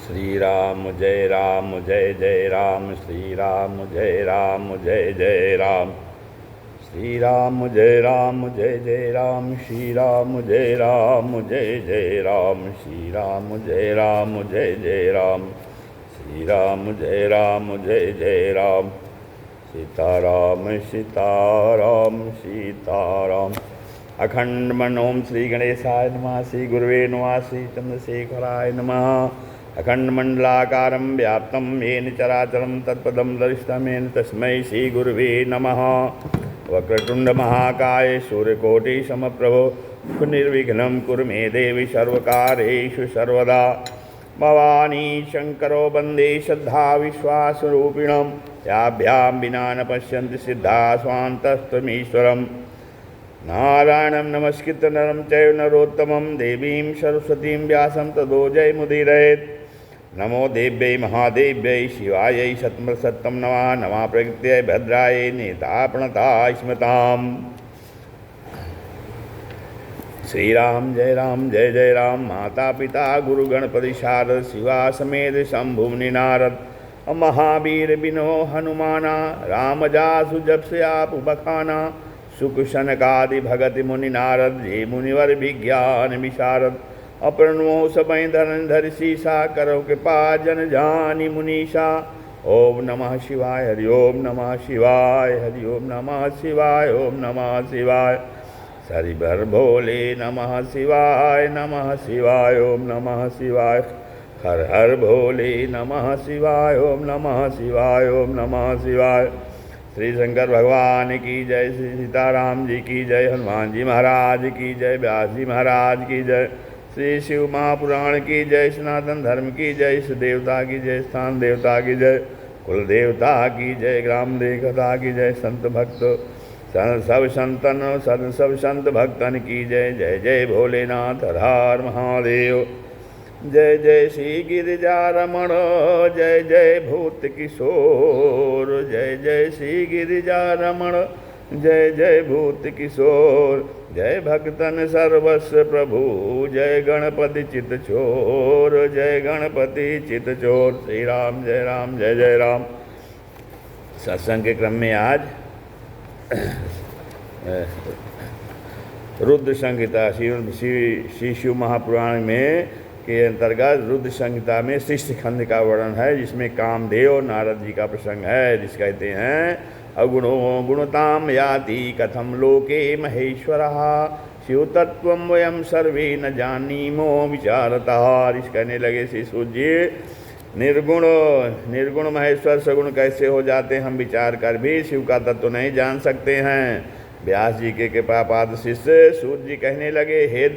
श्री राम जय जय राम, श्री राम जय जय राम, श्री राम जय जय राम, श्री राम जय जय राम, श्री राम जय जय राम, श्री राम जय जय राम। सीताराम सीताराम सीताराम। अखंड मन ओम श्री गणेशाय नमः, श्री गुरुवे नमः, श्री चंद्रशेखराय नमः। अखंड मंडलाकारं व्याप्तं येन चराचरं तत्पदं दर्शितं तस्मै श्री गुरुवे नमः। वक्रतुंड महाकाय सूर्यकोटि समप्रभो निर्विघ्नं कुरु मे देवी सर्वकारेषु सर्वदा। भवानी शंकरो वंदे श्रद्धा विश्वासरूपिणं, याभ्यां विना न पश्यन्ति सिद्धा स्वान्तस्तमीश्वरम्। नारायणं नमस्कृत्य नरं चैव नरोत्तमं, देवीं सरस्वतीं व्यासं ततो जयमुदीरयेत्। नमो देव्यै महादेव्यै शिवायै सत्यं नमः। नमः प्रकृत्यै भद्रायै नेता प्रणताय स्मताम्। श्री राम जय जय राम। माता पिता गुरु गणपति शारद, शिवा समेत शंभु नारद। महावीर बिनो हनुमाना, राम जासु जप से आप बखाना। सुख शनकादि भगति मुनि नारद, जे मुनिवर विज्ञान विशारद। अपरणमोह सबई धर शीशा, करो कृपा जन जानी मुनीषा। ओम नमः शिवाय, हरि ओम नमः शिवाय, हरि ओम नमः शिवाय, ओम नमः शिवाय। हरि भर भोले नमः शिवाय, नमः शिवाय, ओम नमः शिवाय। हर हर भोले नमः शिवाय, ओम नमः शिवाय, ओम नमः शिवाय। श्री शंकर भगवान की जय, श्री सीताराम जी की जय, हनुमान जी महाराज की जय, व्यास जी महाराज की जय, श्री शिव महापुराण की जय, सनातन धर्म की जय, इष्ट देवता की जय, स्थान देवता की जय, कुल देवता की जय, ग्राम देवता की जय, संत भक्त सब संत भक्तन की जय। जय जय भोलेनाथ, हर हर महादेव। जय जय श्री गिरिजारमण, जय जय भूत किशोर। जय जय श्री गिरिजारमण, जय जय भूत किशोर। जय भक्तन सर्वस्व प्रभु, जय गणपति चित चोर। जय गणपति चित चोर। श्री राम जय जय राम। सत्संग के क्रम में आज रुद्र संहिता, श्री शिव महापुराण में के अंतर्गत रुद्र संहिता में शिष्य खंड का वर्णन है, जिसमें कामदेव नारद जी का प्रसंग है, जिस कहते हैं अगुणो गुणताम याति कथम लोके महेश्वरः, शिव तत्वम वयम सर्वे न जानीमो विचारतः। इस कहने लगे श्री सूर्य जी, निर्गुण महेश्वर सगुण कैसे हो जाते, हम विचार कर भी शिव का तत्व नहीं जान सकते हैं। व्यास जी के कृपा पाद शिष्य सूर्य जी कहने लगे, हे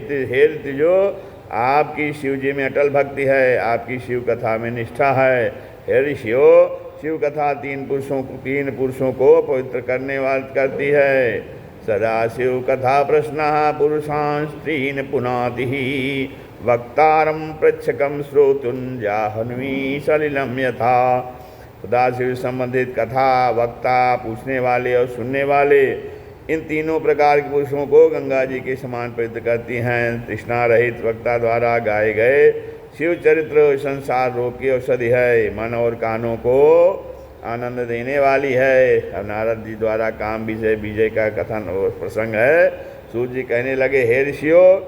जो आपकी शिव जी में अटल भक्ति है, आपकी शिव कथा में निष्ठा है। हे ऋषियों, शिव कथा तीन पुरुषों को पवित्र करने वाली करती है। सदा शिव कथा प्रश्न पुरुषांश तीन पुनाति, वक्तारम पृच्छकम श्रोतुंजाहन्वी सलिलम यथा। खुदा शिव संबंधित कथा, वक्ता पूछने वाले और सुनने वाले, इन तीनों प्रकार के पुरुषों को गंगा जी के समान पवित्र करती हैं। तृष्णा रहित वक्ता द्वारा गाए गए शिव चरित्र संसार रोग की औषधि है, मन और कानों को आनंद देने वाली है। अब नारद जी द्वारा काम विजय का कथन और प्रसंग है। सूर्य जी कहने लगे, हे ऋषियों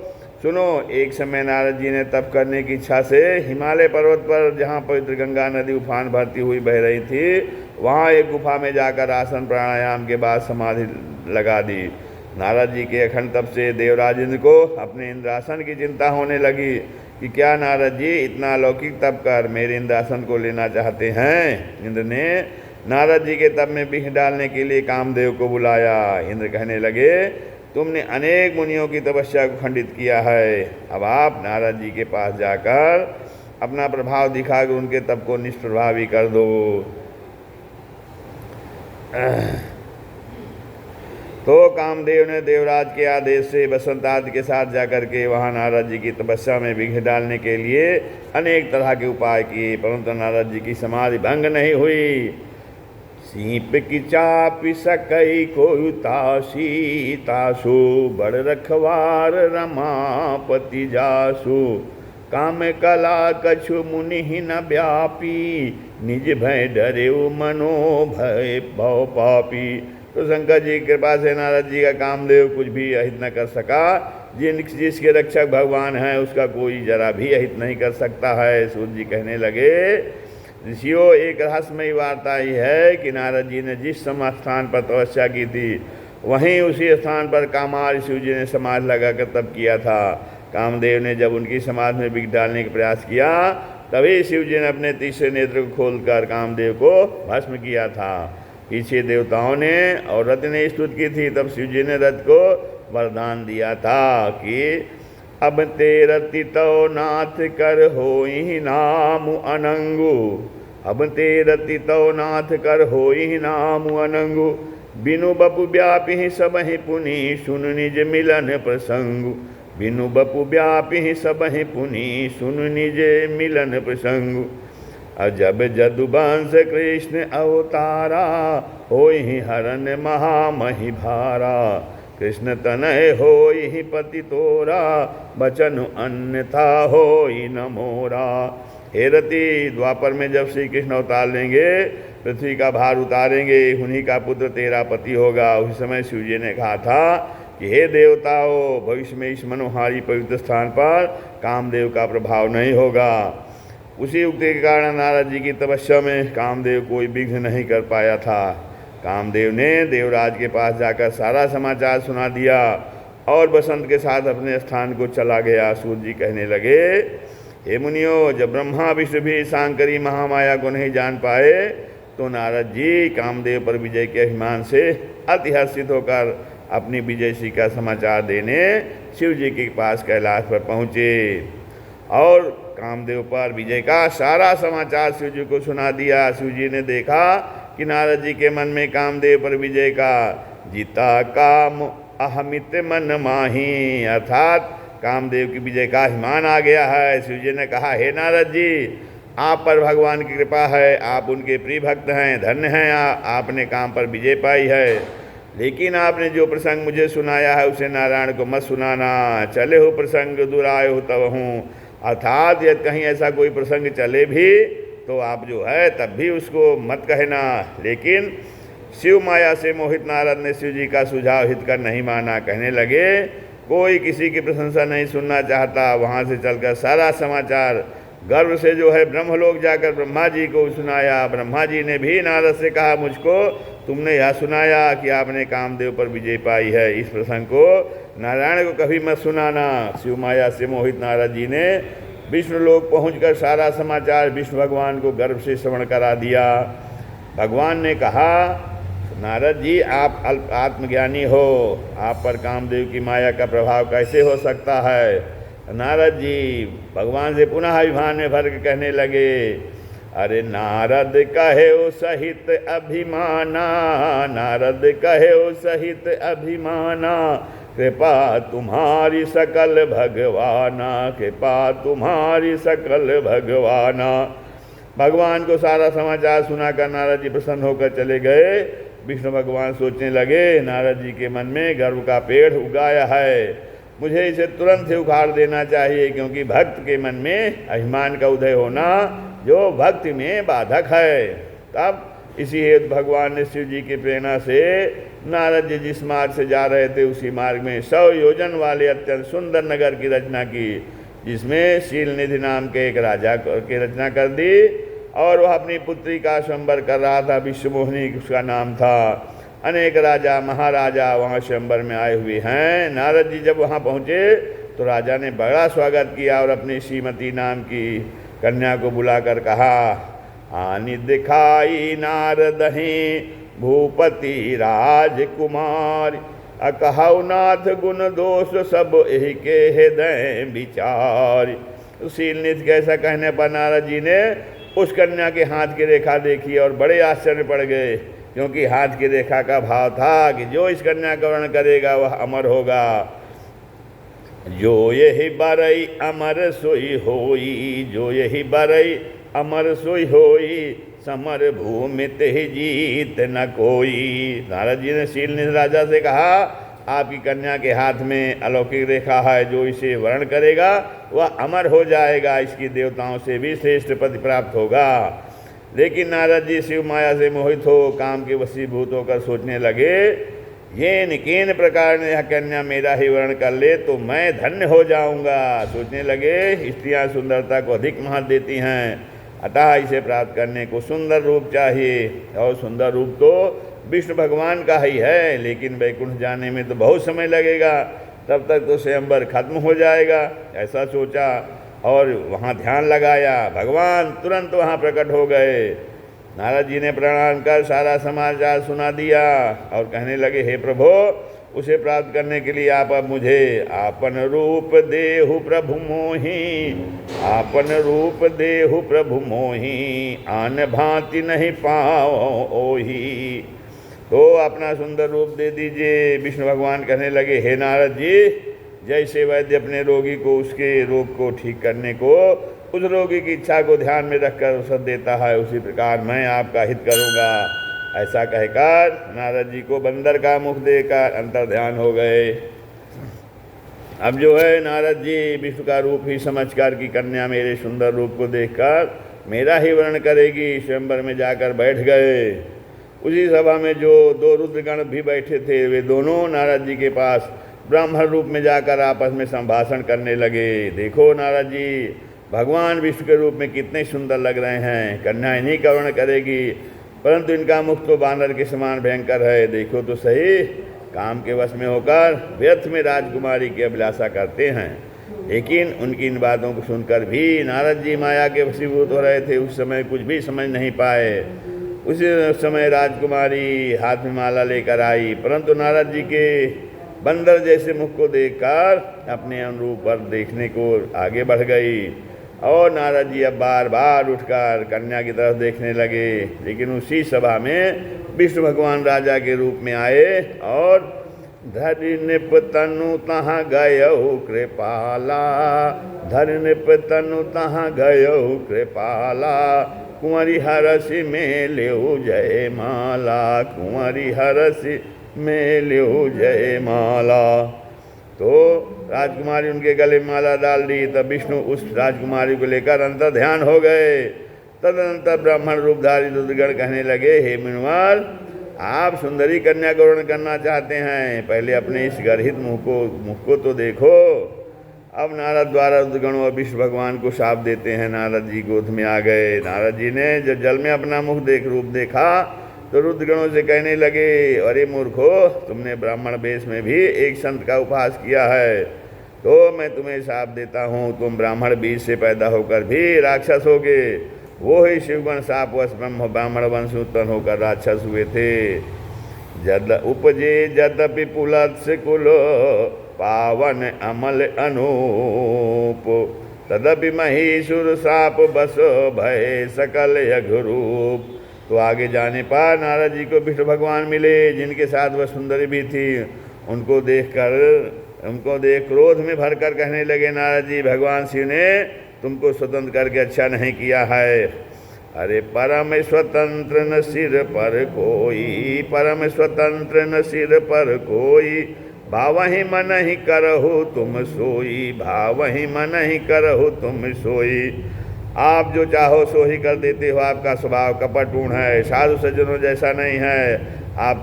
सुनो, एक समय नारद जी ने तप करने की इच्छा से हिमालय पर्वत पर, जहाँ पवित्र गंगा नदी उफान भरती हुई बह रही थी, वहाँ एक गुफा में जाकर आसन प्राणायाम के बाद समाधि लगा दी। नारद जी के अखंड तप से देवराज इंद्र को अपने इंद्रासन की चिंता होने लगी कि क्या नारद जी इतना अलौकिक तप कर मेरे इंद्रासन को लेना चाहते हैं। इंद्र ने नारद जी के तप में विघ्न डालने के लिए कामदेव को बुलाया। इंद्र कहने लगे, तुमने अनेक मुनियों की तपस्या को खंडित किया है, अब आप नारद जी के पास जाकर अपना प्रभाव दिखाकर उनके तप को निष्प्रभावी कर दो। तो कामदेव ने देवराज के आदेश से बसंत आदि के साथ जाकर के वहाँ नारद जी की तपस्या में विघ्न डालने के लिए अनेक तरह के उपाय किए, परंतु नारद जी की समाधि भंग नहीं हुई। सीप की चाप सकई को तासु, बड़ रखवार रमापति जासु। काम कला कछु मुनि न व्यापी, निज भय डरे मनो भय भव पापी। तो शंकर जी की कृपा से नारद जी का कामदेव कुछ भी अहित न कर सका। जिसके रक्षक भगवान हैं उसका कोई जरा भी अहित नहीं कर सकता है। सूर्य जी कहने लगे, ऋषियों, एक रहस्यमयी वार्ता ही है कि नारद जी ने जिस स्थान पर तपस्या की थी वहीं उसी स्थान पर कामार शिव जी ने समाधि लगाकर तप किया था। कामदेव ने जब उनकी समाधि में विघ्न डालने का प्रयास किया तभी शिव जी ने अपने तीसरे नेत्र को खोलकर कामदेव को भस्म किया था। पीछे देवताओं ने और रथ ने स्तुति की थी, तब शिव जी ने रथ को वरदान दिया था कि अब तेरा तितो नाथ कर होई नाम अनंगु, अब तेरा तितो नाथ कर होई नाम अनंगु, बिनु बपु व्यापी सबहि पुनि सुन निज मिलन प्रसंगु, बिनु बपु व्यापी सबहि पुनि सुन निज मिलन प्रसंगु। अजब जदुवंश कृष्ण अवतारा, होई हरन महामहि भारा, कृष्ण तनय होई पति तोरा, बचन अन्यथा होई न मोरा। हे रति, द्वापर में जब श्री कृष्ण अवतार लेंगे, पृथ्वी का भार उतारेंगे, उन्हीं का पुत्र तेरा पति होगा। उसी समय शिव जी ने कहा था कि हे देवताओं, भविष्य में इस मनोहारी पवित्र स्थान पर कामदेव का प्रभाव नहीं होगा। उसी उक्ति के कारण नारद जी की तपस्या में कामदेव कोई विघ्न नहीं कर पाया था। कामदेव ने देवराज के पास जाकर सारा समाचार सुना दिया और बसंत के साथ अपने स्थान को चला गया। सूर्य जी कहने लगे, हे मुनियों, जब ब्रह्मा विष्णु भी सांकरी महामाया को नहीं जान पाए तो नारद जी कामदेव पर विजय के अभिमान से अतिहर्षित होकर अपनी विजय श्री का समाचार देने शिव जी के पास कैलाश पर पहुँचे और कामदेव पर विजय का सारा समाचार शिव जी को सुना दिया। शिव जी ने देखा कि नारद जी के मन में कामदेव पर विजय का जीता काम अहमित मन माही, अर्थात कामदेव की विजय का अभिमान आ गया है। शिव जी ने कहा, हे नारद जी, आप पर भगवान की कृपा है, आप उनके प्रिय भक्त हैं, धन्य हैं, आपने काम पर विजय पाई है। लेकिन आपने जो प्रसंग मुझे सुनाया है उसे नारायण को मत सुनाना। चले हो प्रसंग दुराय हो तब हूँ, अर्थात यदि कहीं ऐसा कोई प्रसंग चले भी तो आप जो है तब भी उसको मत कहना। लेकिन शिव माया से मोहित नारद ने शिव जी का सुझाव हित कर नहीं माना। कहने लगे, कोई किसी की प्रशंसा नहीं सुनना चाहता। वहाँ से चलकर सारा समाचार गर्व से जो है ब्रह्मलोक जाकर ब्रह्मा जी को सुनाया। ब्रह्मा जी ने भी नारद से कहा, मुझको तुमने यह सुनाया कि आपने कामदेव पर विजय पाई है, इस प्रसंग को नारायण को कभी मत सुनाना। शिव माया से मोहित नारद जी ने विष्णु लोक पहुँचकर सारा समाचार विष्णु भगवान को गर्व से श्रवण करा दिया। भगवान ने कहा, नारद जी, आप अल्प आत्मज्ञानी हो, आप पर कामदेव की माया का प्रभाव कैसे हो सकता है। नारद जी भगवान से पुनः अभिमान में भर के कहने लगे, अरे नारद कहे ओ सहित अभिमाना, नारद कहे ओ सहित अभिमाना, कृपा तुम्हारी सकल भगवाना, कृपा तुम्हारी सकल भगवाना। भगवान को सारा समाचार सुनाकर नारद जी प्रसन्न होकर चले गए। विष्णु भगवान सोचने लगे, नारद जी के मन में गर्व का पेड़ उगाया है, मुझे इसे तुरंत ही उखाड़ देना चाहिए, क्योंकि भक्त के मन में अभिमान का उदय होना जो भक्ति में बाधक है। तब इसी हेतु भगवान ने शिव जी की प्रेरणा से नारद जी जिस मार्ग से जा रहे थे उसी मार्ग में 100 योजन वाले अत्यंत सुंदर नगर की रचना की, जिसमें शीलनिधि नाम के एक राजा की रचना कर दी और वह अपनी पुत्री का स्वयंवर कर रहा था। विश्वमोहिनी उसका नाम था। अनेक राजा महाराजा वहाँ स्वयंवर में आए हुए हैं। नारद जी जब वहाँ पहुँचे तो राजा ने बड़ा स्वागत किया और अपनी श्रीमती नाम की कन्या को बुलाकर कहा, आनि दिखाई नारदहि भूपति राजकुमार, अकहु नाथ गुण दोष सब एहि के हृदय विचार। शीलनिधि कैसा कहने पर नारद जी ने उस कन्या के हाथ की रेखा देखी और बड़े आश्चर्य पड़ गए, क्योंकि हाथ की रेखा का भाव था कि जो इस कन्या का वर्णन करेगा वह अमर होगा। जो यही बरई अमर सोई होई, जो यही बरई अमर सोई होई, समर भूमि ते जीत न कोई। नारद जी ने शीलनिधि राजा से कहा, आपकी कन्या के हाथ में अलौकिक रेखा है, जो इसे वर्ण करेगा वह अमर हो जाएगा, इसकी देवताओं से भी श्रेष्ठ पद प्राप्त होगा। लेकिन नारद जी शिव माया से मोहित हो काम के वशीभूत होकर सोचने लगे, ये निकेन प्रकार ने यह कन्या मेरा ही वर्ण कर ले तो मैं धन्य हो जाऊंगा। सोचने लगे, स्त्रियां सुंदरता को अधिक महत्व देती हैं, अतः इसे प्राप्त करने को सुंदर रूप चाहिए, और सुंदर रूप तो विष्णु भगवान का ही है, लेकिन वैकुंठ जाने में तो बहुत समय लगेगा, तब तक तो स्वयंवर खत्म हो जाएगा। ऐसा सोचा और वहाँ ध्यान लगाया, भगवान तुरंत वहाँ प्रकट हो गए। नारद जी ने प्रणाम कर सारा समाचार सुना दिया और कहने लगे, हे प्रभु, उसे प्राप्त करने के लिए आप अब मुझे आपन रूप देहु प्रभु मोहि, आपन रूप देहु प्रभु मोहि, आन भांति नहीं पाओ ओही। तो अपना सुंदर रूप दे दीजिए। विष्णु भगवान कहने लगे, हे नारद जी, जैसे वैद्य अपने रोगी को उसके रोग को ठीक करने को उस रोगी की इच्छा को ध्यान में रखकर औषध देता है, उसी प्रकार मैं आपका हित करूँगा। ऐसा कहकर नारद जी को बंदर का मुख देकर अंतर ध्यान हो गए। अब जो है नारद जी विष्णु का रूप ही समझकर कि कन्या मेरे सुंदर रूप को देखकर मेरा ही वर्ण करेगी, स्वयंवर में जाकर बैठ गए। उसी सभा में जो दो रुद्रगण भी बैठे थे, वे दोनों नारद जी के पास ब्राह्मण रूप में जाकर आपस में संभाषण करने लगे। देखो नारद जी, भगवान विष्णु के रूप में कितने सुंदर लग रहे हैं, कन्या इन्हीं का वर्ण करेगी, परंतु इनका मुख तो बानर के समान भयंकर है। देखो तो सही, काम के वश में होकर व्यर्थ में राजकुमारी की अभिलाषा करते हैं। लेकिन उनकी इन बातों को सुनकर भी नारद जी माया के वशीभूत हो रहे थे, उस समय कुछ भी समझ नहीं पाए। उसी समय राजकुमारी हाथ में माला लेकर आई, परंतु नारद जी के बंदर जैसे मुख को देखकर अपने अनुरूप पर देखने को आगे बढ़ गई, और नारद जी अब बार बार उठकर कन्या की तरफ देखने लगे। लेकिन उसी सभा में विष्णु भगवान राजा के रूप में आए और धरि नृप तनु तहाँ गयऊ कृपाला, धरि नृप तनु तहाँ गयऊ कृपाला, कुंवरी हरसि में लेऊ जय माला, कुंवरी हरसि में लेऊ जय माला। तो राजकुमारी उनके गले में माला डाल दी। तब विष्णु उस राजकुमारी को लेकर अंतर ध्यान हो गए। तदनंतर ब्राह्मण रूपधारी रुद्रगण कहने लगे, हे मुनिवर, आप सुंदरी कन्या को वर्ण करना चाहते हैं, पहले अपने इस गर्हित मुख को तो देखो। अब नारद द्वारा रुद्रगणों और विष्णु भगवान को शाप देते हैं। नारद जी गोद में आ गए। नारद जी ने जब जल में अपना मुख रूप देखा तो रुद्रगणों से कहने लगे, अरे मूर्खो, तुमने ब्राह्मण वेश में भी एक संत का उपहास किया है, तो मैं तुम्हें शाप देता हूँ, तुम ब्राह्मण बीज से पैदा होकर भी राक्षस होगे। वो ही शिवगण शापवश ब्राह्मण वंश उत्पन्न होकर राक्षस हुए थे। जद उपजे जदपि पुलत्स्य कुलो, पावन अमल अनूप, तदपि महीसुर शाप बसो भय सकल यघुरूप। तो आगे जाने पर नारद जी को विष्णु भगवान मिले, जिनके साथ वह सुंदरी भी थी। उनको देख क्रोध में भरकर कहने लगे, नारद जी, भगवान शिव ने तुमको स्वतंत्र करके अच्छा नहीं किया है। अरे परम स्वतंत्र न सिर पर कोई, परम स्वतंत्र न सिर पर कोई, भावहि मन ही करहु तुम सोई, भावहि मन ही करहु तुम सोई। आप जो चाहो सो ही कर देते हो, आपका स्वभाव कपटपूर्ण है, साधु सज्जनों जैसा नहीं है। अब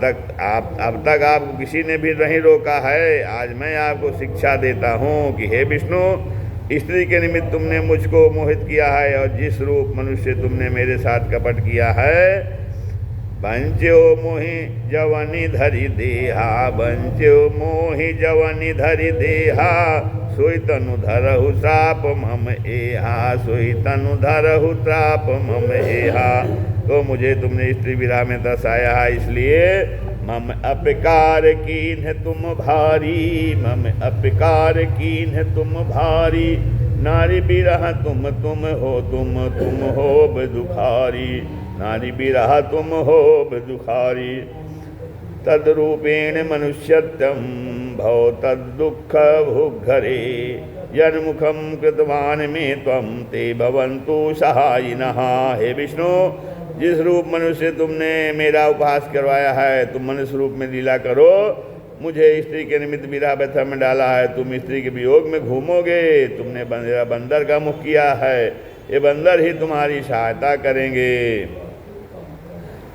तक आपको किसी ने भी नहीं रोका है। आज मैं आपको शिक्षा देता हूँ कि हे विष्णु, स्त्री के निमित्त तुमने मुझको मोहित किया है, और जिस रूप मनुष्य तुमने मेरे साथ कपट किया है, बंच्यो मोहि जवनी धरि देहा, बंच्यो मोहि जवनी धरि देहा, सोई तनु धरहु श्राप मम एहा, सोई तनु धरहु श्राप मम एहा। तो मुझे तुमने स्त्री विरह में दर्शाया है, इसलिए मम अपकार कीन है तुम भारी, मम अपकार कीन है तुम भारी, नारी बिरह तुम हो, तुम हो दुखारी, नारी बिरह तुम हो दुखारी। तद्रूपेण मनुष्यत्वं भव तद्दुःख भुग्घरे, यन्मुखं कृतवान में त्वं ते भवन्तु सहायिनः। हे विष्णु, जिस रूप मनुष्य तुमने मेरा उपहास करवाया है, तुम मनुष्य रूप में लीला करो, मुझे स्त्री के निमित्त विरह व्यथा में डाला है, तुम स्त्री के वियोग में घूमोगे। तुमने मेरा बंदर का मुख किया है, ये बंदर ही तुम्हारी सहायता करेंगे।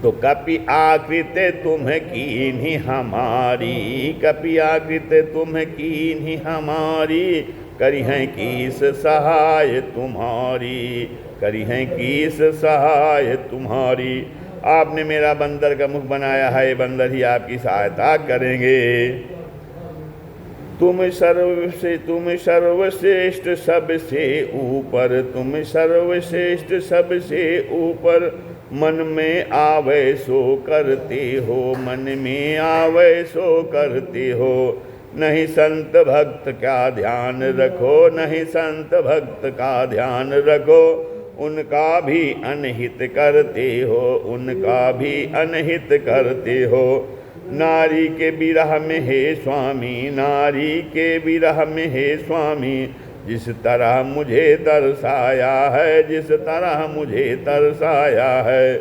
तो कपि आकृत तुम्हें कीन्ही हमारी, कपि आकृत तुम्हें कीन्ही हमारी, करी हैं किस सहाय तुम्हारी, करी हैं किस सहाय तुम्हारी। आपने मेरा बंदर का मुख बनाया है, बंदर ही आपकी सहायता करेंगे। तुम सर्वश्रेष्ठ सबसे ऊपर, तुम सर्वश्रेष्ठ सबसे ऊपर, मन में आवे सो करते हो, मन में आवे सो करते हो। नहीं संत भक्त का ध्यान रखो, नहीं संत भक्त का ध्यान रखो, उनका भी अनहित करते हो, उनका भी अनहित करते हो। नारी के विरह में हे स्वामी, नारी के विरह में हे स्वामी, जिस तरह मुझे तरसाया है, जिस तरह मुझे तरसाया है,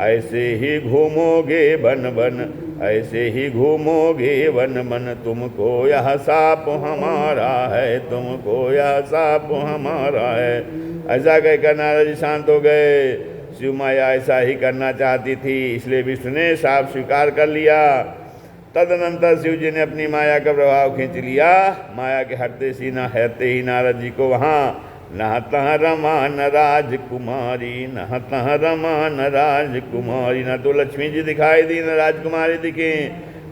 ऐसे ही घूमोगे वन वन, ऐसे ही घूमोगे वन वन। तुमको यह साप हमारा है, तुमको यह साप हमारा है। ऐसा कहकर नारद जी शांत हो गए। शिव माया ऐसा ही करना चाहती थी, इसलिए विष्णु ने साप स्वीकार कर लिया। तदनंतर शिव जी ने अपनी माया का प्रभाव खींच लिया। माया के हटते ही नारद जी को वहाँ नहतः रमा न राजकुमारी, नहतः रमा न राजकुमारी, न तो लक्ष्मी जी दिखाई दी न राजकुमारी दिखी।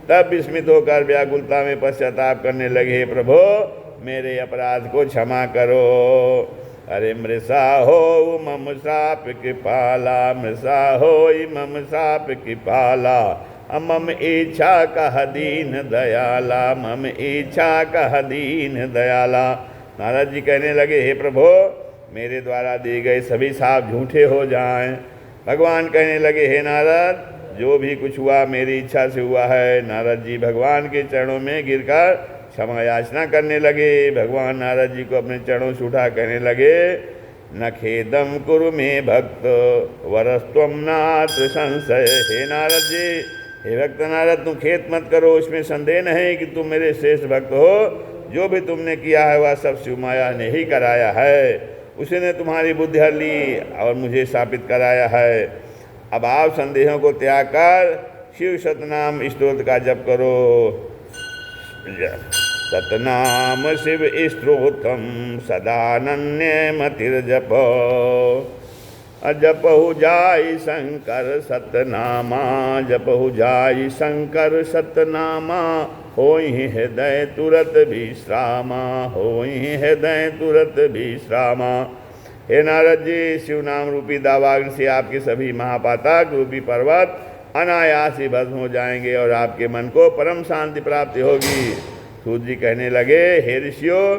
तब विस्मित होकर व्याकुलता में पश्चाताप करने लगे, प्रभो मेरे अपराध को क्षमा करो। अरे मृषा हो मम साप कृपाला, मृषा हो मम साप कृपाला, मम इच्छा कह दीन दयाला, मम इच्छा कह दीन दयाला। नारद जी कहने लगे, हे प्रभो मेरे द्वारा दिए गए सभी साप झूठे हो जाएं। भगवान कहने लगे, हे नारद जो भी कुछ हुआ मेरी इच्छा से हुआ है। नारद जी भगवान के चरणों में गिरकर क्षमा याचना करने लगे। भगवान नारद जी को अपने चरणों से उठा कहने लगे, न खेदम कुरु में भक्त वरस्त्वम नात्र संशय। हे नारद जी, हे भक्त नारद तुम खेद मत करो, उसमें संदेह नहीं कि तुम मेरे श्रेष्ठ भक्त हो। जो भी तुमने किया है वह सब शिव माया ने ही कराया है, उसी ने तुम्हारी बुद्धि हर ली और मुझे स्थापित कराया है। अब आप संदेहों को त्याग कर शिव सतनाम स्तोत्र का जप करो। सतनाम शिव स्तोत्रम सदानन्य मतिर्जप, जपहु जाई शंकर सतनामा, जपहु जाई शंकर सतनामा, होई हृदय तुरत विश्रामा, होई हृदय तुरत विश्रामा। हे नारद जी, शिव नाम रूपी दावाग्नि से आपके सभी महापातक रूपी पर्वत अनायास ही भस्म हो जाएंगे और आपके मन को परम शांति प्राप्ति होगी। सूत जी कहने लगे, हे ऋषियों,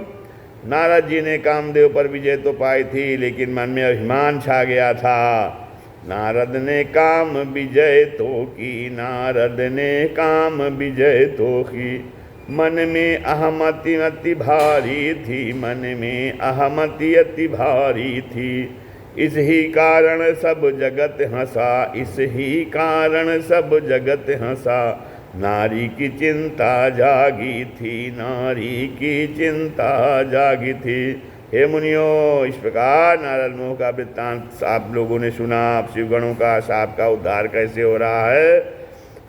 नारद जी ने कामदेव पर विजय तो पाई थी, लेकिन मन में अभिमान छा गया था। नारद ने काम विजय तो की, नारद ने काम विजय तो की, मन में अहमति अति भारी थी, मन में अहमति अति भारी थी। इस ही कारण सब जगत हंसा, इस ही कारण सब जगत हंसा, नारी की चिंता जागी थी, नारी की चिंता जागी थी। हे मुनियों, इस प्रकार नारद मुनि का वृत्तांत आप लोगों ने सुना। आप शिवगणों का साप का उद्धार कैसे हो रहा है।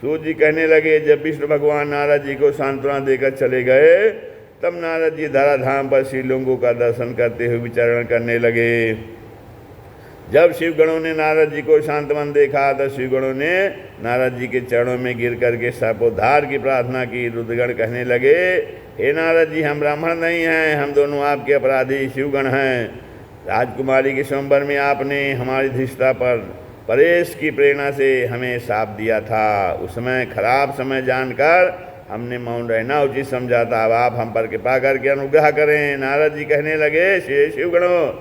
सूत जी कहने लगे, जब विष्णु भगवान नारद जी को सांत्वना देकर चले गए, तब नारद जी धराधाम पर शिवलिंगों का दर्शन करते हुए विचरण करने लगे। जब शिवगणों ने नारद जी को शांतमन देखा, तो शिवगणों ने नारद जी के चरणों में गिर करके सापोद्धार की प्रार्थना की। रुद्रगण कहने लगे, हे नारद जी, हम ब्राह्मण नहीं हैं, हम दोनों आपके अपराधी शिवगण हैं। राजकुमारी के स्वयंवर में आपने हमारी धृष्टता पर परेश की प्रेरणा से हमें शाप दिया था। उस समय खराब समय जानकर हमने मौन रहना उचित समझा था। अब आप हम पर कृपा करके अनुग्रह करें। नारद जी कहने लगे, शिवगणों,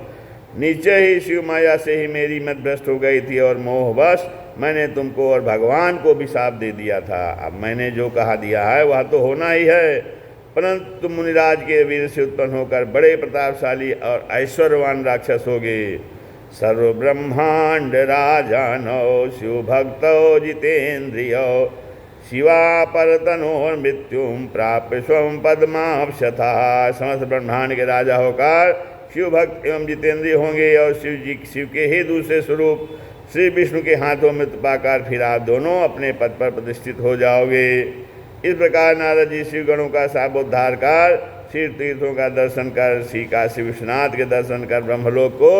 नीचे ही शिव माया से ही मेरी मत भ्रष्ट हो गई थी और मोहवश मैंने तुमको और भगवान को भी शाप दे दिया था। अब मैंने जो कहा दिया है वह तो होना ही है, परंतु मुनिराज के वीर से उत्पन्न होकर बड़े प्रतापशाली और ऐश्वर्यवान राक्षस होगे। सर्व ब्रह्मांड राजानो शिव भक्तो जितेंद्रियो, शिवा परतनोर्मृत्युम प्राप्य स्वम पद्मापशथा। समस्त ब्रह्मांड के राजा होकर शिव भक्त एवं जितेंद्रिय होंगे और शिव के ही दूसरे स्वरूप श्री विष्णु के हाथों में पाकर फिर आप दोनों अपने पद पर प्रतिष्ठित हो जाओगे। इस प्रकार नारद जी शिव गणों का शापोद्धार कर, श्री तीर्थों का दर्शन कर, श्री काशी विश्वनाथ के दर्शन कर ब्रह्मलोक को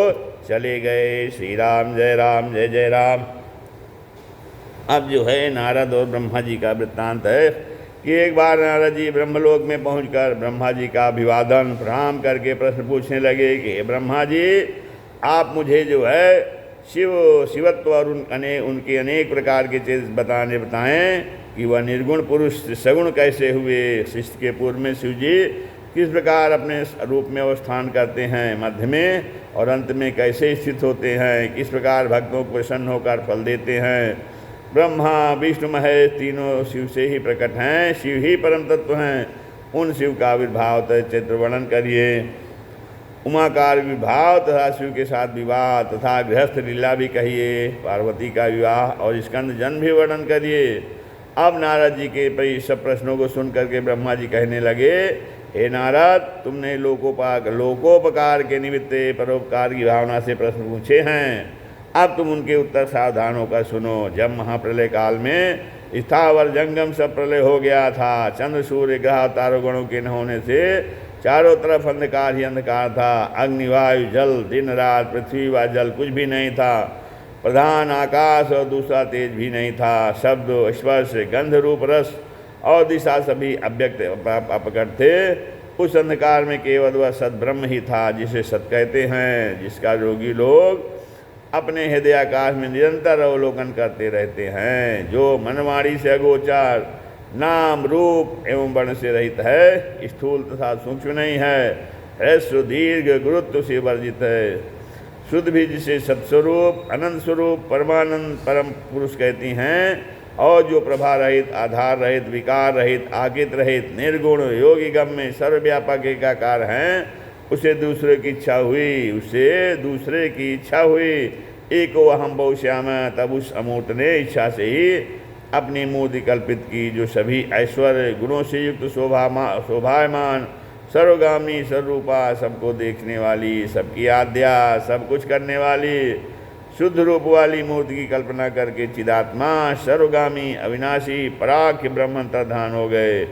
चले गए। श्री राम जय जय राम। अब जो है नारद और ब्रह्मा जी का वृत्तांत है कि एक बार नारद जी ब्रह्मलोक में पहुंचकर ब्रह्मा जी का अभिवादन प्रणाम करके प्रश्न पूछने लगे कि ब्रह्मा जी, आप मुझे जो है शिवत्व और उनके अनेक प्रकार के चीज बताएं कि वह निर्गुण पुरुष सगुण कैसे हुए। सृष्टि के पूर्व में शिव जी किस प्रकार अपने रूप में अवस्थान करते हैं, मध्य में और अंत में कैसे स्थित होते हैं, किस प्रकार भक्तों को प्रसन्न होकर फल देते हैं। ब्रह्मा विष्णु महेश तीनों शिव से ही प्रकट हैं, शिव ही परम तत्व हैं। उन शिव का आविर्भाव चैत्र वर्णन करिए, उमाकार विभाव तथा शिव के साथ विवाह तथा गृहस्थ लीला भी कहिए, पार्वती का विवाह और स्कंद जन्म भी वर्णन करिए। अब नारद जी के सब प्रश्नों को सुन करके ब्रह्मा जी कहने लगे, हे नारद, तुमने लोकोपकार के निमित्त परोपकार की भावना से प्रश्न पूछे हैं। अब तुम उनके उत्तर सावधान होकर सुनो। जब महाप्रलय काल में स्थावर जंगम सब प्रलय हो गया था, चंद्र सूर्य ग्रह तारों गणों के न होने से चारों तरफ अंधकार ही अंधकार था। अग्नि वायु जल दिन रात पृथ्वी व जल कुछ भी नहीं था। प्रधान आकाश और दूसरा तेज भी नहीं था। शब्द स्पर्श गंध रूप रस और दिशा सभी अव्यक्त अपकट थे। उस अंधकार में केवल वह सद्ब्रह्म ही था जिसे सत कहते हैं, जिसका योगी लोग अपने हृदयाकाश में निरंतर अवलोकन करते रहते हैं, जो मनवाणी से अगोचर नाम रूप एवं वर्ण से रहित है, स्थूल तथा सूक्ष्म नहीं है, ह्रस्व दीर्घ गुरुत्व से वर्जित है, शुद्ध भी जिसे सत्स्वरूप अनंत स्वरूप परमानंद परम पुरुष कहती हैं, और जो प्रभा रहित आधार रहित विकार रहित आकित रहित निर्गुण योगी गम्य सर्वव्यापक एकाकार हैं, उसे दूसरे की इच्छा हुई। एको अहम बहुश्याम, तब उस अमूर्त ने इच्छा से ही अपनी मूर्ति कल्पित की, जो सभी ऐश्वर्य गुणों से युक्त शोभायमान सर्वगामी सर्वरूपा, सबको देखने वाली, सबकी आद्या, सब कुछ करने वाली, शुद्ध रूप वाली मूर्ति की कल्पना करके चिदात्मा सर्वगामी अविनाशी पराख्य ब्रह्म अंतर्धान हो गए।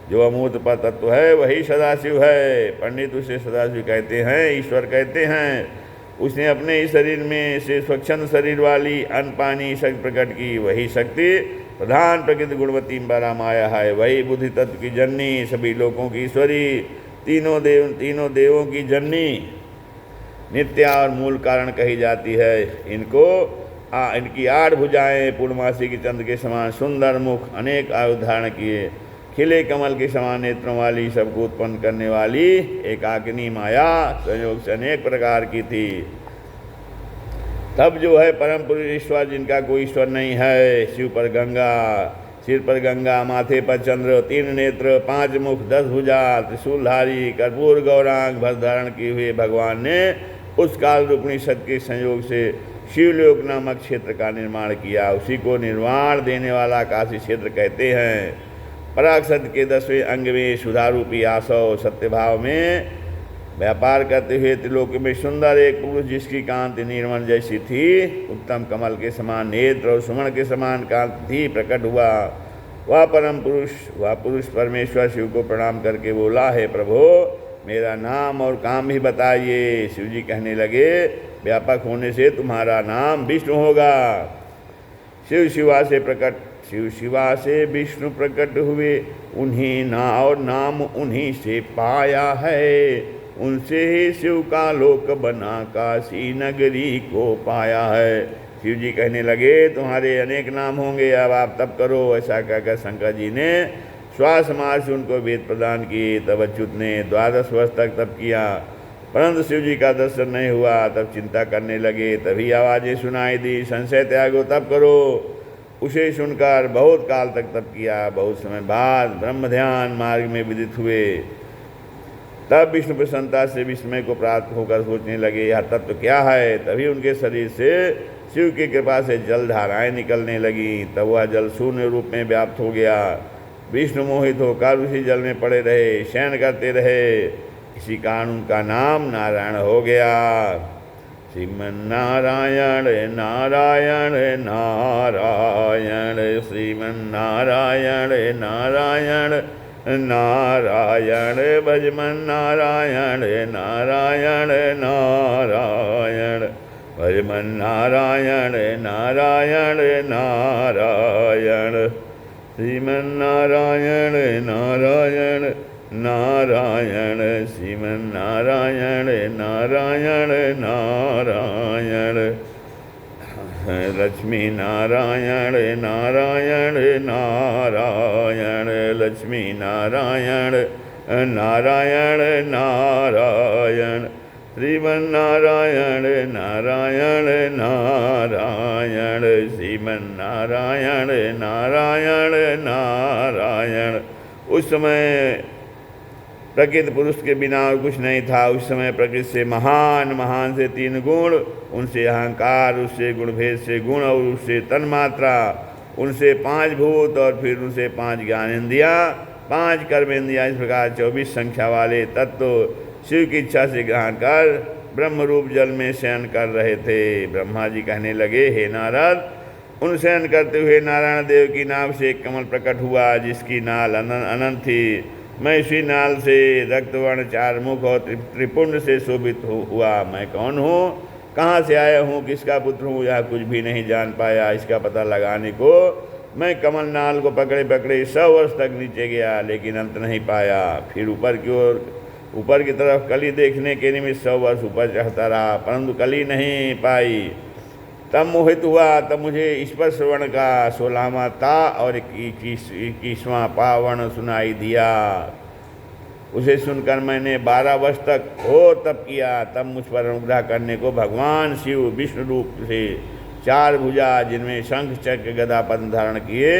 जो अमूर्त पर तत्व है वही सदाशिव है। पंडित उसे सदाशिव कहते हैं, ईश्वर कहते हैं। उसने अपने ही शरीर में से स्वच्छंद शरीर वाली अन्न पानी शक्ति प्रकट की, वही शक्ति प्रधान प्रकृति गुणवती बरा माया है। वही बुद्धि तत्व की जननी, सभी लोगों की ईश्वरी, तीनों देवों की जननी, नित्या और मूल कारण कही जाती है। इनकी 8 भुजाएं पूर्णमासी की चंद्र के समान सुंदर मुख, अनेक आयु धारण किए, खिले कमल के समान नेत्रों वाली, सबको उत्पन्न करने वाली एकाकिनी माया संयोग से अनेक प्रकार की थी। तब जो है परम पुरुष ईश्वर, जिनका कोई ईश्वर नहीं है, शिव पर गंगा, सिर पर गंगा, माथे पर चंद्र, 3 नेत्र, 5 मुख, 10 भुजा, त्रिशूलधारी, कर्पूर गौरांग भर धारण किए हुए भगवान ने उस काल रूपणी सत्य के संयोग से शिवलोक नामक क्षेत्र का निर्माण किया। उसी को निर्वाण देने वाला काशी क्षेत्र कहते हैं। पराग सत्य के 10वें अंग में सुधारूपी आसव सत्यभाव में व्यापार करते हुए त्रिलोक में सुंदर एक पुरुष, जिसकी कांति निर्मल जैसी थी, उत्तम कमल के समान नेत्र और सुमन के समान कांति थी, प्रकट हुआ। वह पुरुष परमेश्वर शिव को प्रणाम करके बोला, हे प्रभो, मेरा नाम और काम भी बताइए। शिव जी कहने लगे, व्यापक होने से तुम्हारा नाम विष्णु होगा। शिव शिवा से विष्णु प्रकट हुए, उन्हीं नाम उन्हीं से पाया है। उनसे ही शिव का लोक बना, काशी नगरी को पाया है। शिव जी कहने लगे, तुम्हारे अनेक नाम होंगे, अब आप तप करो। ऐसा कहकर शंकर जी ने श्वास मार से उनको वेद प्रदान किए। तब अच्युत ने 12 वर्ष तक तप किया, परंतु शिव जी का दर्शन नहीं हुआ। तब चिंता करने लगे, तभी आवाज़ें सुनाई दी, संशय त्यागो, तप करो। उसे सुनकर बहुत काल तक तप किया। बहुत समय बाद ब्रह्म ध्यान मार्ग में विदित हुए। तब विष्णु प्रसन्नता से विस्मय को प्राप्त होकर सोचने लगे, यह तत्व क्या है। तभी उनके शरीर से शिव की कृपा से जल धाराएं निकलने लगी। तब वह जल शून्य रूप में व्याप्त हो गया। विष्णु मोहित होकर उसी जल में पड़े रहे, शयन करते रहे। इसी कारण उनका नाम नारायण हो गया। श्रीमन नारायण नारायण नारायण, श्रीमन नारायण नारायण नारायण, भजमन नारायण नारायण नारायण, भजमन नारायण नारायण नारायण, श्रीमन नारायण नारायण नारायण, श्रीमन नारायण नारायण नारायण, लक्ष्मी नारायण नारायण नारायण, लक्ष्मी नारायण नारायण नारायण, श्रीमन नारायण नारायण नारायण, श्रीमन नारायण नारायण नारायण। उस समय प्रकृति पुरुष के बिना और कुछ नहीं था। उस समय प्रकृति से महान, महान से 3 गुण, उनसे अहंकार, उससे गुणभेद से गुण और उससे तन्मात्रा, उनसे 5 भूत और फिर उनसे 5 ज्ञानेंद्रियाँ, 5 कर्मेंद्रियाँ, इस प्रकार 24 संख्या वाले तत्व शिव की इच्छा से ग्रहण कर ब्रह्म रूप जल में शयन कर रहे थे। ब्रह्मा जी कहने लगे, हे नारद, उन शयन करते हुए नारायण देव की नाभ से एक कमल प्रकट हुआ, जिसकी नाल अनंत थी। मैं इसी नाल से रक्तवर्ण 4 मुख और त्रिपुंड से शोभित हुआ। मैं कौन हूँ, कहाँ से आया हूँ, किसका पुत्र हूँ, यह कुछ भी नहीं जान पाया। इसका पता लगाने को मैं कमल नाल को पकड़े पकड़े 100 वर्ष तक नीचे गया, लेकिन अंत नहीं पाया। फिर ऊपर की तरफ कली देखने के निमित्त 100 वर्ष ऊपर चढ़ता रहा, परंतु कली नहीं पाई। तब मोहित हुआ। तब मुझे स्पर्श वर्ण का 16वां ता और 21वां पावर्ण सुनाई दिया। उसे सुनकर मैंने 12 वर्ष तक और तप किया। तब मुझ पर अनुग्रह करने को भगवान शिव विष्णु रूप से 4 भुजा, जिनमें शंख चक्र गदा पद्म धारण किए,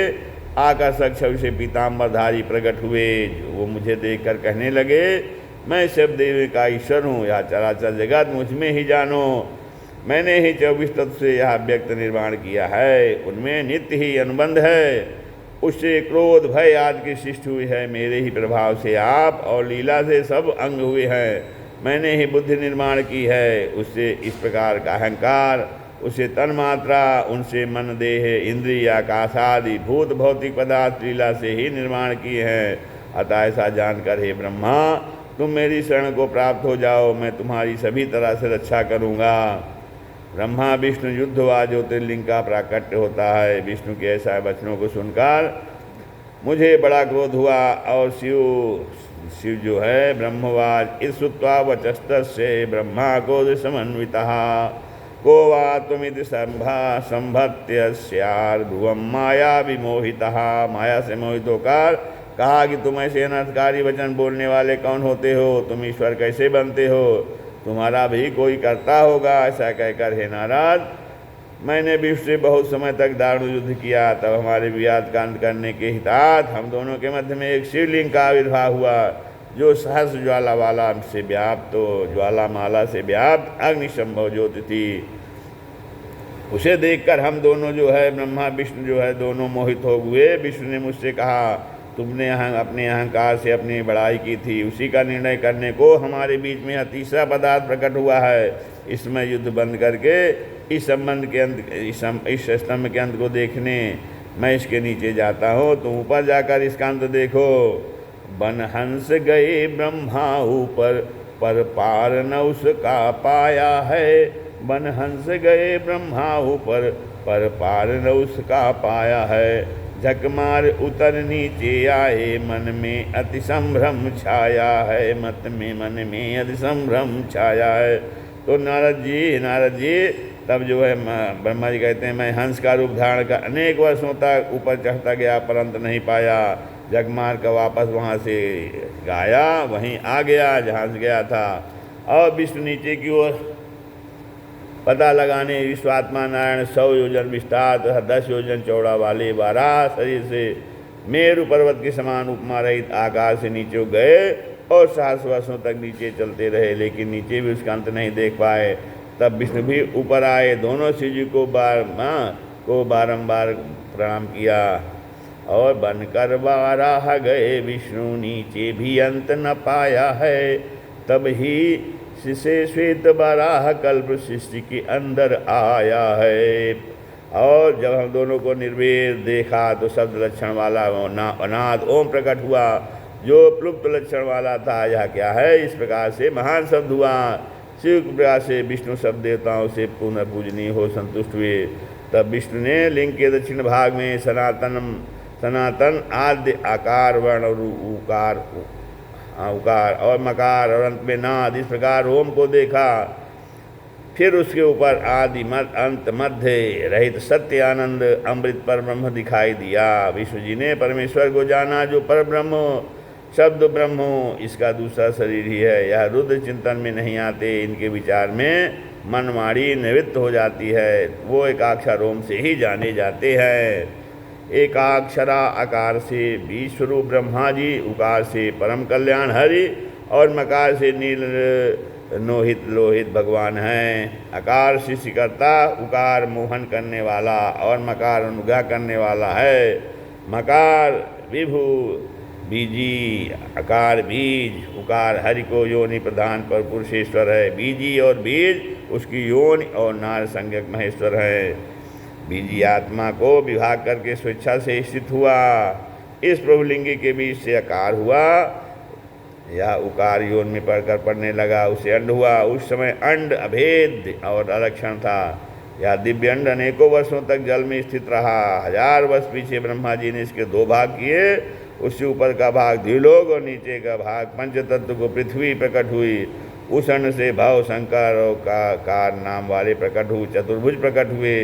आकर्षक छवि से पीताम्बरधारी प्रकट हुए। वो मुझे देखकर कहने लगे, मैं सब देवी का ईश्वर हूँ, यह चराचर जगत मुझ में ही जानो। मैंने ही 24 तत्व से यह व्यक्त निर्माण किया है, उनमें नित्य ही अनुबंध है। उससे क्रोध भय आदि की सृष्टि हुई है। मेरे ही प्रभाव से आप और लीला से सब अंग हुए हैं। मैंने ही बुद्धि निर्माण की है। उससे इस प्रकार का अहंकार, उससे तन्मात्रा, उनसे मन, देह, इंद्रिय, आकाश आदि भूत भौतिक पदार्थ लीला से ही निर्माण किए हैं। अतः ऐसा जानकर हे ब्रह्मा, तुम मेरी शरण को प्राप्त हो जाओ, मैं तुम्हारी सभी तरह से रक्षा करूँगा। ब्रह्मा विष्णु युद्ध हुआ, ज्योतिर्लिंग का प्राकट्य होता है। विष्णु के ऐसा वचनों को सुनकर मुझे बड़ा क्रोध हुआ और शिव जो है ब्रह्मवाच इस श्रुत्वा वचस्तस्य ब्रह्मा क्रोध समन्वितः को वा त्वमिति संभत्य स्यार्ध्रुवं माया विमोहितः। माया से मोहित होकर कहा कि तुम ऐसे अनर्थकारी वचन बोलने वाले कौन होते हो, तुम ईश्वर कैसे बनते हो, तुम्हारा भी कोई करता होगा। ऐसा कहकर हे नारद, मैंने विष्णु से बहुत समय तक दारुण युद्ध किया। तब हमारे विवाद का अंत करने के हितार्थ हम दोनों के मध्य में एक शिवलिंग का आविर्भाव हुआ, जो सहस्र ज्वाला से व्याप्त, तो ज्वालामाला से व्याप्त अग्निशंभव ज्योति थी। उसे देखकर हम दोनों जो है, ब्रह्मा विष्णु जो है, दोनों मोहित हो हुए। विष्णु ने मुझसे कहा, तुमने अपने अहंकार से अपनी बड़ाई की थी, उसी का निर्णय करने को हमारे बीच में यह तीसरा पदार्थ प्रकट हुआ है। इसमें युद्ध बंद करके इस संबंध के अंत, इस स्तंभ के अंत को देखने मैं इसके नीचे जाता हूँ। तुम ऊपर जाकर इसका अंत देखो। बन हंस गए ब्रह्मा ऊपर, पर पार न उसका पाया है। बन हंस गए ब्रह्मा ऊपर, पर पार न उसका पाया है। झक मार उतर नीचे आए, मन में अति संभ्रम छाया है। मन में अति संभ्रम छाया है। तो नारद जी तब जो है ब्रह्मा जी कहते हैं, मैं हंस का रूप धारण कर अनेक वर्षों तक ऊपर चढ़ता गया, परंतु नहीं पाया। जग मार कर वापस वहाँ से गाया, वहीं आ गया जहाँ से गया था। और विष्णु नीचे की ओर पता लगाने विश्वात्मा नारायण 100 योजन विस्तार तथा 10 योजन चौड़ा वाले 12 शरीर से मेरु पर्वत के समान उपमा रहित आकाश से नीचे गए और 700 वर्षों तक नीचे चलते रहे, लेकिन नीचे भी उसका अंत नहीं देख पाए। तब विष्णु भी ऊपर आए, दोनों शिव जी को बारंबार प्रणाम किया और बनकर वाराह गए। विष्णु नीचे भी अंत न पाया है, तब ही से श्वेत बाराह कल्प सृष्टि के अंदर आया है। और जब हम दोनों को निर्वेद देखा तो शब्द लक्षण वाला अनाद ओम प्रकट हुआ, जो प्लुप्त लक्षण वाला था यह क्या है, इस प्रकार से महान शब्द हुआ। शिव के प्रकार से विष्णु सब देवताओं से पुनः पूजनीय हो संतुष्ट हुए। तब विष्णु ने लिंग के दक्षिण भाग में सनातन आद्य आकार वर्ण और उकार और मकार और अंत में नाद, इस प्रकार ओम को देखा। फिर उसके ऊपर आदि अंत मध्य रहित सत्य आनंद अमृत पर ब्रह्म दिखाई दिया। विष्णु जी ने परमेश्वर को जाना जो पर ब्रह्म शब्द ब्रह्म इसका दूसरा शरीर ही है। यह रुद्र चिंतन में नहीं आते, इनके विचार में मनमाड़ी निवृत्त हो जाती है। वो एकाक्षर ओम से ही जाने जाते हैं। एकाक्षरा आकार से विश्वरूप ब्रह्मा जी, उकार से परम कल्याण हरि और मकार से नील नोहित लोहित भगवान हैं। आकार शिष्यकर्ता, उकार मोहन करने वाला और मकार अनुग्रह करने वाला है। मकार विभु बीजी, आकार बीज, उकार हरि को योनि प्रधान पर पुरुषेश्वर है। बीजी और बीज उसकी योनि और नार संज्ञक महेश्वर है। बीजी आत्मा को विभाग करके स्वेच्छा से स्थित हुआ। इस प्रभुलिंगी के बीच से आकार हुआ, यह उकार योन में पढ़कर पढ़ने लगा, उसे अंड हुआ। उस समय अंड अभेद और अलक्षण था। यह दिव्य अंड अनेकों वर्षों तक जल में स्थित रहा। 1000 वर्ष पीछे ब्रह्मा जी ने इसके 2 भाग किए। उससे ऊपर का भाग द्विलोक और नीचे का भाग पंचतत्व को पृथ्वी प्रकट हुई। उस अंड से भव शंकर और कार नाम वाले प्रकट हुए, चतुर्भुज प्रकट हुए।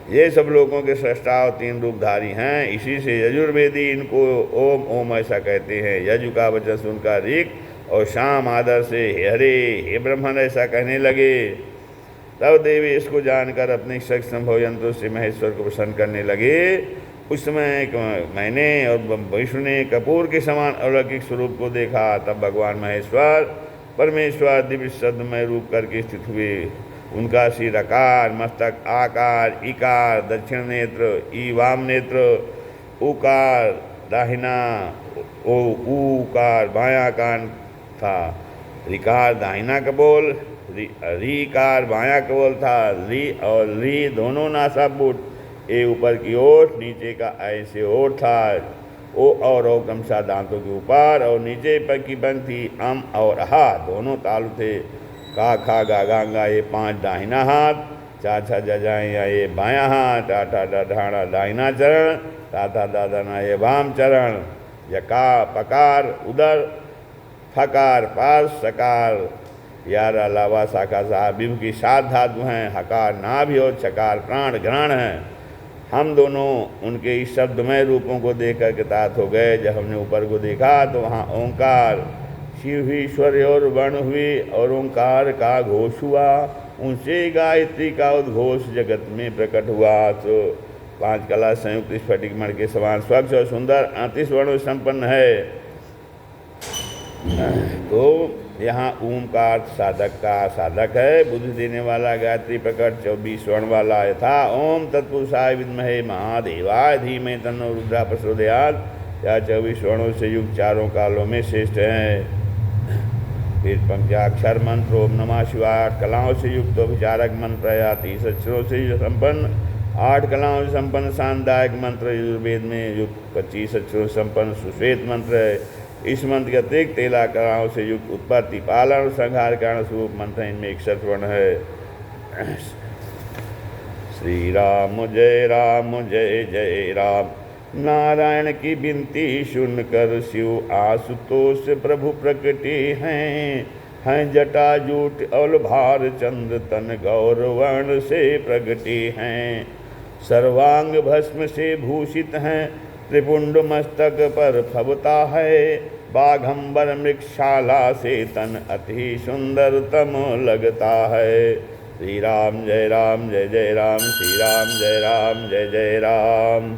ये सब लोगों के सृष्टा और 3 रूपधारी हैं। इसी से यजुर्वेदी इनको ओम ओम ऐसा कहते हैं। यजु का वचन सुनकर ऋक और शाम आदर से हरे हे ब्रह्मन ऐसा कहने लगे। तब देवी इसको जानकर अपने संभव यंत्रों से महेश्वर को प्रसन्न करने लगे। उस समय मैंने और विष्णु ने कपूर के समान अलौकिक स्वरूप को देखा। तब भगवान महेश्वर परमेश्वर दिव्य शब्दमय रूप करके स्थित हुए। उनका सिर आकार, मस्तक आकार, इकार दक्षिण नेत्र, ई वाम नेत्र, उकार दाहिना, ऊकार बायां कान था। रिकार दाहिना कपोल, रीकार बायां कपोल था। री और री दोनों नासापुट, ए ऊपर की ओर, नीचे का ऐसे ओर था। ओ और ओ क्रमशः दांतों के ऊपर और नीचे पर की पंक्ति अम और हा दोनों तालु थे। का खा गा गांगा ये 5 दाहिना हाथ, चा छा जजाया ये बायां हाथ, टाटा डाढ़ा दाहिना चरण, ताता दादाना ये वाम चरण। यका पकार उदर, फकार पास, सकार यार अलावा शाखा साहब विभु की 7 धातु हैं। हकार नाभि और छकार प्राण घ्राण हैं। हम दोनों उनके इस शब्दमय रूपों को देख कर कृतार्थ हो गए। जब हमने ऊपर को देखा तो वहाँ ओंकार शिव ईश्वर और वर्ण हुए और ओंकार का घोष हुआ। उनसे गायत्री का उद्घोष जगत में प्रकट हुआ। तो 5 कला संयुक्त स्फटिक मण के समान स्वच्छ और सुंदर 38 वर्णों संपन्न है। तो यहाँ ओंकार साधक का साधक है, बुद्धि देने वाला गायत्री प्रकट 24 वर्ण वाला यथा ओम तत्पुरुषाय विद्महे महादेवाय धीमहि तन्नो रुद्रः प्रचोदयात्। यह 24 वर्णों से युक्त चारों कालों में श्रेष्ठ हैं। फिर पंचाक्षर मंत्र ओम नमः शिवाय 8 कलाओं से युक्त विचारक मंत्र या 30 अक्षरों से संपन्न 8 कलाओं से संपन्न शानदायक मंत्र यजुर्वेद में युक्त 25 अक्षरों से संपन्न सुश्वेत मंत्र है। इस मंत्र के अतिरिक्त 13 कलाओं से युक्त उत्पत्ति पालन और संहार कारण स्वरूप मंत्र, इनमें 61 वर्ण है। श्री राम जय जय राम। नारायण की बिनती सुनकर शिव आशुतोष प्रभु प्रकटे हैं जटाजूट और भार चंद्र तन गौर वर्ण से प्रगटे हैं। सर्वांग भस्म से भूषित हैं, त्रिपुंड मस्तक पर फबता है। बाघंबर मृगशाला से तन अति सुंदरतम लगता है। श्री राम जय जय राम, श्री राम जय जय राम।